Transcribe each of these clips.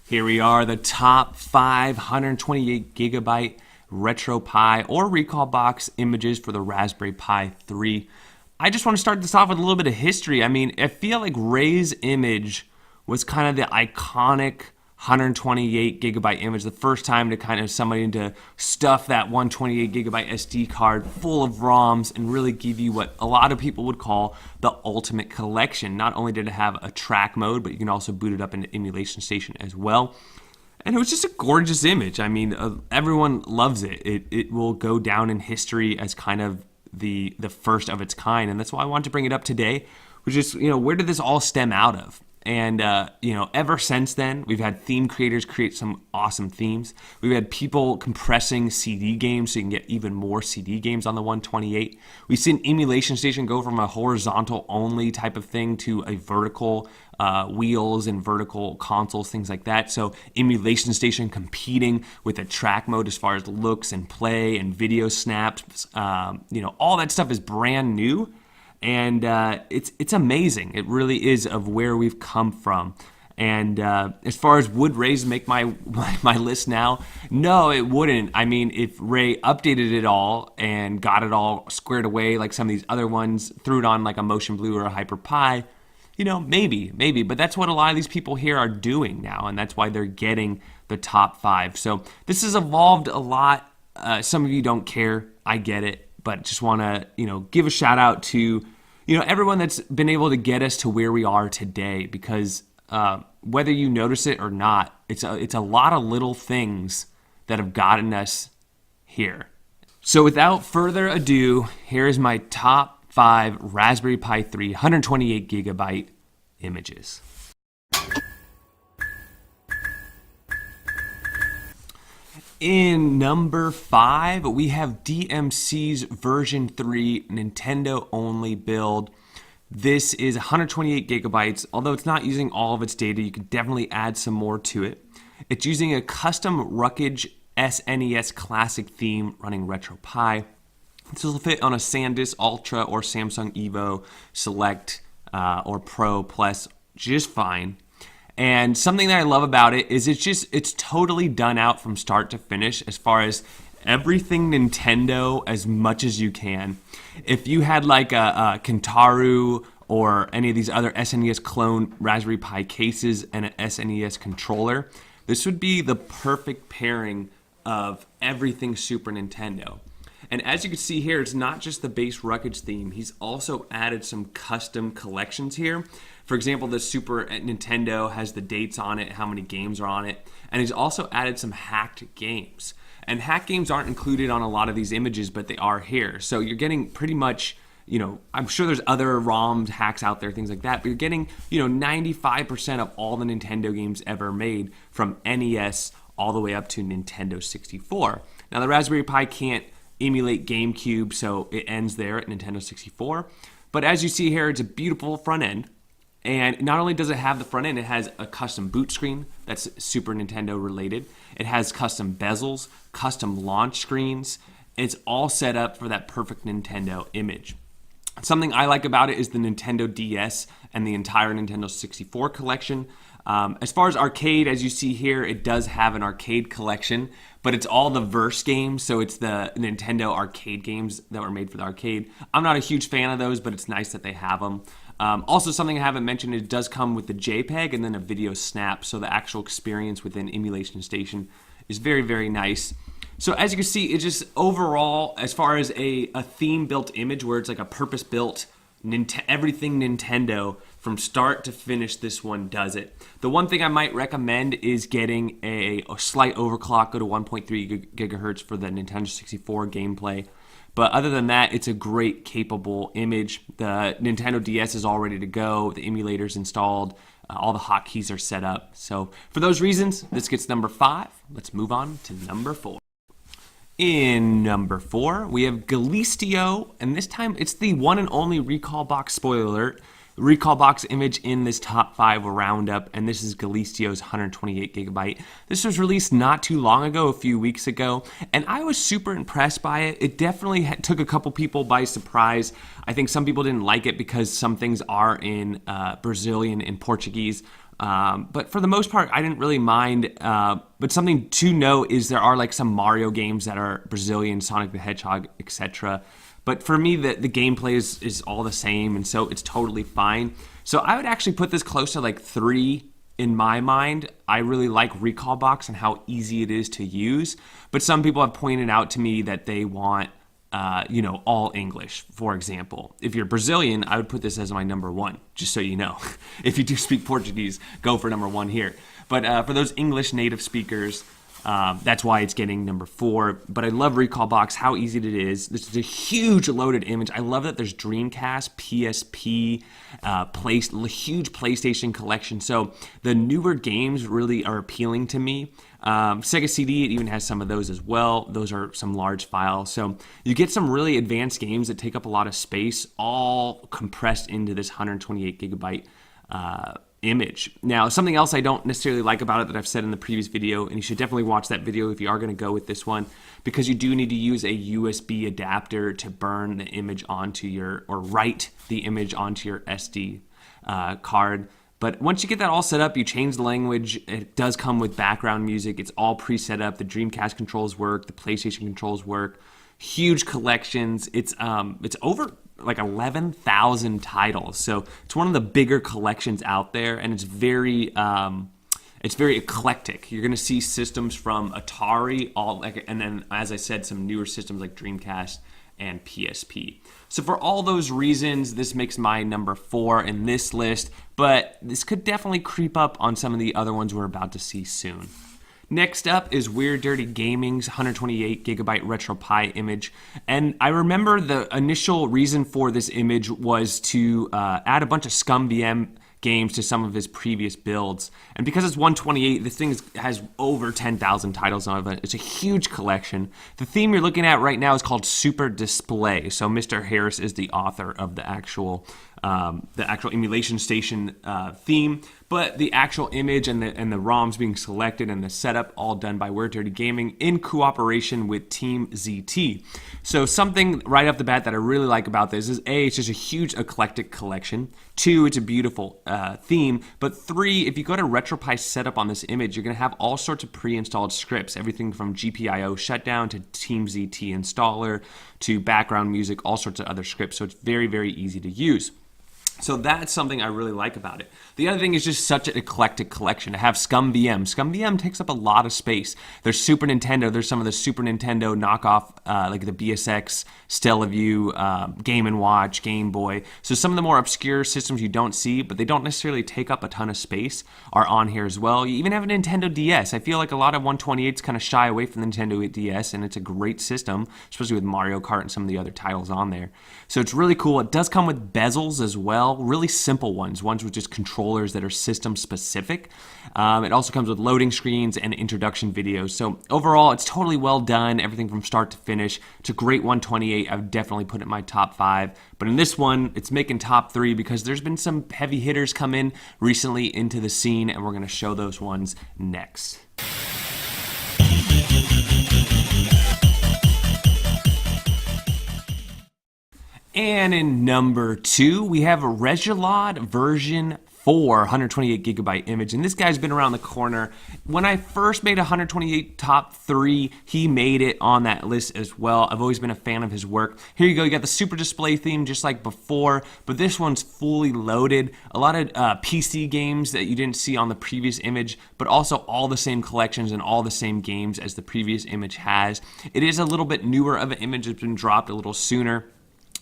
Here we are, the top 528 gigabyte RetroPie or Recall Box images for the Raspberry Pi 3. I just want to start this off with a little bit of history. I mean, I feel like Ray's image was kind of the iconic 128 gigabyte image, the first time to kind of somebody to stuff that 128 gigabyte SD card full of ROMs and really give you what a lot of people would call the ultimate collection. Not only did it have a track mode, but you can also boot it up into Emulation Station as well. And it was just a gorgeous image. I mean, everyone loves it. It will go down in history as kind of the first of its kind, and that's why I wanted to bring it up today, which is, where did this all stem out of? And, ever since then, we've had theme creators create some awesome themes. We've had people compressing CD games so you can get even more CD games on the 128. We've seen Emulation Station go from a horizontal only type of thing to a vertical wheels and vertical consoles, things like that. So Emulation Station competing with a track mode as far as looks and play and video snaps. All that stuff is brand new. And it's amazing. It really is of where we've come from. And as far as would Ray's make my list now, no, it wouldn't. I mean, if Ray updated it all and got it all squared away like some of these other ones, threw it on like a Motion Blue or a HyperPie, maybe. But that's what a lot of these people here are doing now, and that's why they're getting the top 5. So this has evolved a lot. Some of you don't care. I get it. But just want to, give a shout out to, everyone that's been able to get us to where we are today. Because whether you notice it or not, it's a lot of little things that have gotten us here. So without further ado, here is my top 5 Raspberry Pi 3 128 gigabyte images. In number 5, we have DMC's version 3 Nintendo only build. This is 128 gigabytes. Although it's not using all of its data, you could definitely add some more to it. It's using a custom Rugged SNES Classic theme running RetroPie. This will fit on a SanDisk Ultra or Samsung Evo Select or Pro Plus just fine. And something that I love about it is it's totally done out from start to finish as far as everything Nintendo as much as you can. If you had like a Kentaru or any of these other SNES clone Raspberry Pi cases and an SNES controller, this would be the perfect pairing of everything Super Nintendo. And as you can see here, it's not just the base Rugged theme. He's also added some custom collections here. For example, the Super Nintendo has the dates on it, how many games are on it. And he's also added some hacked games. And hacked games aren't included on a lot of these images, but they are here. So you're getting pretty much, I'm sure there's other ROMs hacks out there, things like that. But you're getting, 95% of all the Nintendo games ever made from NES all the way up to Nintendo 64. Now, the Raspberry Pi can't emulate GameCube, so it ends there at Nintendo 64. But as you see here, it's a beautiful front end. And not only does it have the front end, it has a custom boot screen that's Super Nintendo related. It has custom bezels, custom launch screens. It's all set up for that perfect Nintendo image. Something I like about it is the Nintendo DS and the entire Nintendo 64 collection. As far as arcade, as you see here, it does have an arcade collection, but it's all the Verse games, so it's the Nintendo arcade games that were made for the arcade. I'm not a huge fan of those, but it's nice that they have them. Also, something I haven't mentioned, it does come with the JPEG and then a video snap, so the actual experience within Emulation Station is very, very nice. So as you can see, it's just overall, as far as a theme-built image where it's like a purpose-built everything Nintendo from start to finish, this one does it. The one thing I might recommend is getting a slight overclock, go to 1.3 gigahertz for the Nintendo 64 gameplay. But other than that, it's a great capable image. The Nintendo DS is all ready to go. The emulator's installed. All the hotkeys are set up. So for those reasons, this gets number 5. Let's move on to number 4. In number 4, we have Galisteo, and this time it's the one and only Recall Box, spoiler alert, Recall Box image in this top 5 roundup, and this is Galisteo's 128 gigabyte. This was released not too long ago, a few weeks ago, and I was super impressed by it. It definitely took a couple people by surprise. I think some people didn't like it because some things are in Brazilian and Portuguese. But for the most part, I didn't really mind. But something to note is there are like some Mario games that are Brazilian, Sonic the Hedgehog, etc. But for me, the gameplay is all the same, and so it's totally fine. So I would actually put this close to like 3 in my mind. I really like Recalbox and how easy it is to use. But some people have pointed out to me that they want, all English, for example. If you're Brazilian, I would put this as my number 1, just so you know. If you do speak Portuguese, go for number 1 here. But for those English native speakers, that's why it's getting number 4. But I love Recalbox, how easy it is. This is a huge loaded image. I love that there's Dreamcast, PSP, huge PlayStation collection. So the newer games really are appealing to me. Sega CD, it even has some of those as well. Those are some large files. So you get some really advanced games that take up a lot of space, all compressed into this 128 gigabyte image. Now, something else I don't necessarily like about it that I've said in the previous video, and you should definitely watch that video if you are going to go with this one, because you do need to use a USB adapter to burn the image or write the image onto your SD card. But once you get that all set up, you change the language. It does come with background music. It's all pre-set up. The Dreamcast controls work. The PlayStation controls work. Huge collections. It's over like 11,000 titles. So it's one of the bigger collections out there, and it's very eclectic. You're going to see systems from Atari, and then, as I said, some newer systems like Dreamcast and PSP. So for all those reasons, this makes my number 4 in this list, but this could definitely creep up on some of the other ones we're about to see soon. Next up is Weird Dirty Gaming's 128 gigabyte RetroPie image. And I remember the initial reason for this image was to add a bunch of ScumVM games to some of his previous builds. And because it's 128, this thing has over 10,000 titles on it. It's a huge collection. The theme you're looking at right now is called Super Display. So Mr. Harris is the author of the actual emulation station theme, but the actual image and the ROMs being selected and the setup all done by Weird Dirty Gaming in cooperation with Team ZT. So something right off the bat that I really like about this is A, it's just a huge eclectic collection. 2, it's a beautiful theme. But 3, if you go to RetroPie setup on this image, you're going to have all sorts of pre-installed scripts, everything from GPIO shutdown to Team ZT installer to background music, all sorts of other scripts. So it's very, very easy to use. So that's something I really like about it. The other thing is just such an eclectic collection. To have ScumVM. ScumVM takes up a lot of space. There's Super Nintendo. There's some of the Super Nintendo knockoff, like the BSX, Stellaview, Game & Watch, Game Boy. So some of the more obscure systems you don't see, but they don't necessarily take up a ton of space, are on here as well. You even have a Nintendo DS. I feel like a lot of 128s kind of shy away from the Nintendo DS, and it's a great system, especially with Mario Kart and some of the other titles on there. So it's really cool. It does come with bezels as well. Really simple ones with just controllers that are system specific. It also comes with loading screens and introduction videos. So overall, it's totally well done, everything from start to finish. It's a great 128. I would definitely put it in my top 5. But in this one, it's making top 3 because there's been some heavy hitters come in recently into the scene, and we're going to show those ones next. And in number 2, we have a ReggieLot version 4 128 gigabyte image, and this guy's been around the corner. When I first made 128 top 3, he made it on that list as well. I've always been a fan of his work. Here you go, you got the Super Display theme just like before, but this one's fully loaded. A lot of PC games that you didn't see on the previous image, but also all the same collections and all the same games as the previous image has. It is a little bit newer of an image. It's been dropped a little sooner.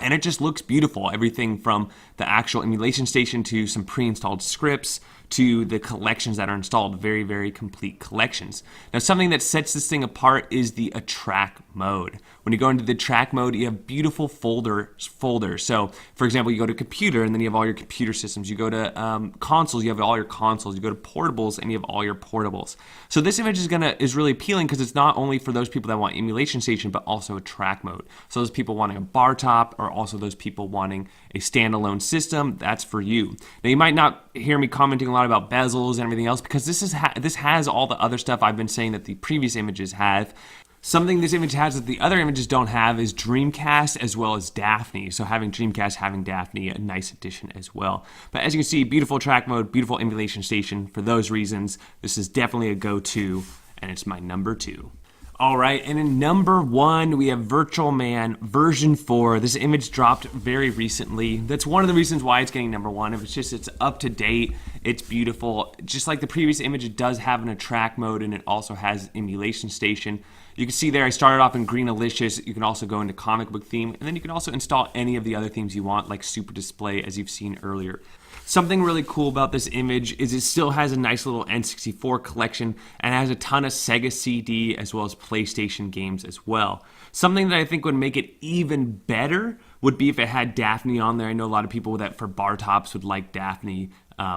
And it just looks beautiful. Everything from the actual emulation station to some pre-installed scripts to the collections that are installed. Very, very complete collections. Now, something that sets this thing apart is the track mode. When you go into the track mode, you have beautiful folders. So, for example, you go to computer, and then you have all your computer systems. You go to consoles, you have all your consoles. You go to portables, and you have all your portables. So this image is really appealing because it's not only for those people that want emulation station, but also a track mode. So those people wanting a bar top, or also those people wanting a standalone system, that's for you. Now, you might not hear me commenting a lot about bezels and everything else because this has all the other stuff I've been saying that the previous images have. Something this image has that the other images don't have is Dreamcast as well as Daphne. So having Dreamcast, having Daphne, a nice addition as well. But as you can see, beautiful track mode, beautiful emulation station. For those reasons, this is definitely a go-to, and it's my number 2. All right, and in number 1, we have VirtualMan version 4. This image dropped very recently. That's one of the reasons why it's getting number 1. It's up to date, it's beautiful. Just like the previous image, it does have an attract mode, and it also has emulation station. You can see there I started off in Greenalicious. You can also go into comic book theme, and then you can also install any of the other themes you want, like Super Display, as you've seen earlier. Something really cool about this image is it still has a nice little N64 collection and has a ton of Sega CD as well as PlayStation games as well. Something that I think would make it even better would be if it had Daphne on there. I know a lot of people that for bar tops would like Daphne.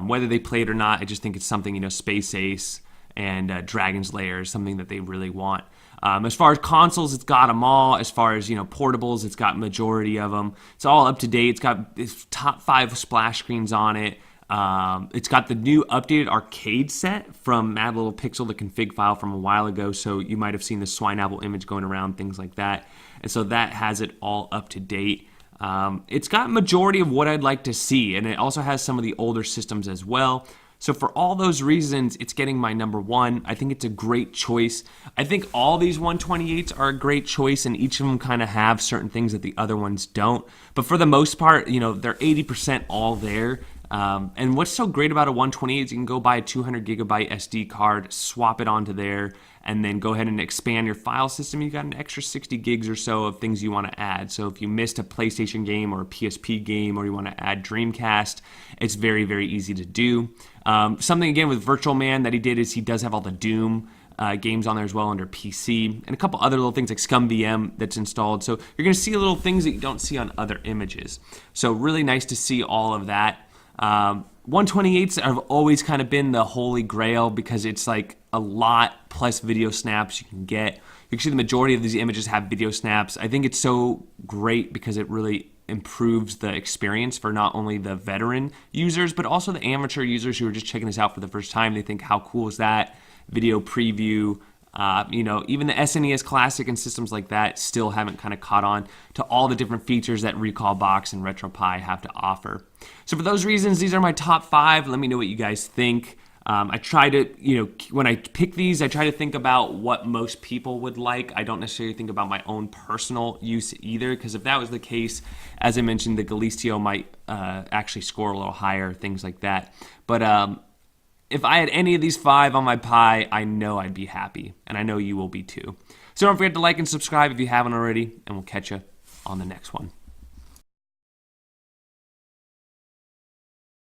Whether they play it or not, I just think it's something, Space Ace and Dragon's Lair is something that they really want. As far as consoles, it's got them all. As far as, portables, it's got majority of them. It's all up to date. It's got its top 5 splash screens on it. It's got the new updated arcade set from Mad Little Pixel, the config file from a while ago. So you might have seen the swine apple image going around, things like that. And so that has it all up to date. It's got majority of what I'd like to see. And it also has some of the older systems as well. So for all those reasons, it's getting my number 1. I think it's a great choice. I think all these 128s are a great choice, and each of them kind of have certain things that the other ones don't. But for the most part, they're 80% all there. And what's so great about a 128 is you can go buy a 200 gigabyte SD card, swap it onto there, and then go ahead and expand your file system. You got an extra 60 gigs or so of things you want to add. So if you missed a PlayStation game or a PSP game, or you want to add Dreamcast, it's very, very easy to do. Something again with VirtualMan that he did is he does have all the Doom games on there as well under PC, and a couple other little things like ScumVM that's installed. So you're going to see little things that you don't see on other images. So really nice to see all of that. 128s have always kind of been the holy grail because it's like a lot plus video snaps you can get. You can see the majority of these images have video snaps. I think it's so great because it really improves the experience for not only the veteran users, but also the amateur users who are just checking this out for the first time. They think, how cool is that? Video preview. Even the SNES Classic and systems like that still haven't kind of caught on to all the different features that Recalbox and RetroPie have to offer. So for those reasons, these are my top 5. Let me know what you guys think. I try to, when I pick these, I try to think about what most people would like. I don't necessarily think about my own personal use either, because if that was the case, as I mentioned, the Galisteo might actually score a little higher, things like that. But if I had any of these 5 on my pie, I know I'd be happy, and I know you will be too. So don't forget to like and subscribe if you haven't already, and we'll catch you on the next one.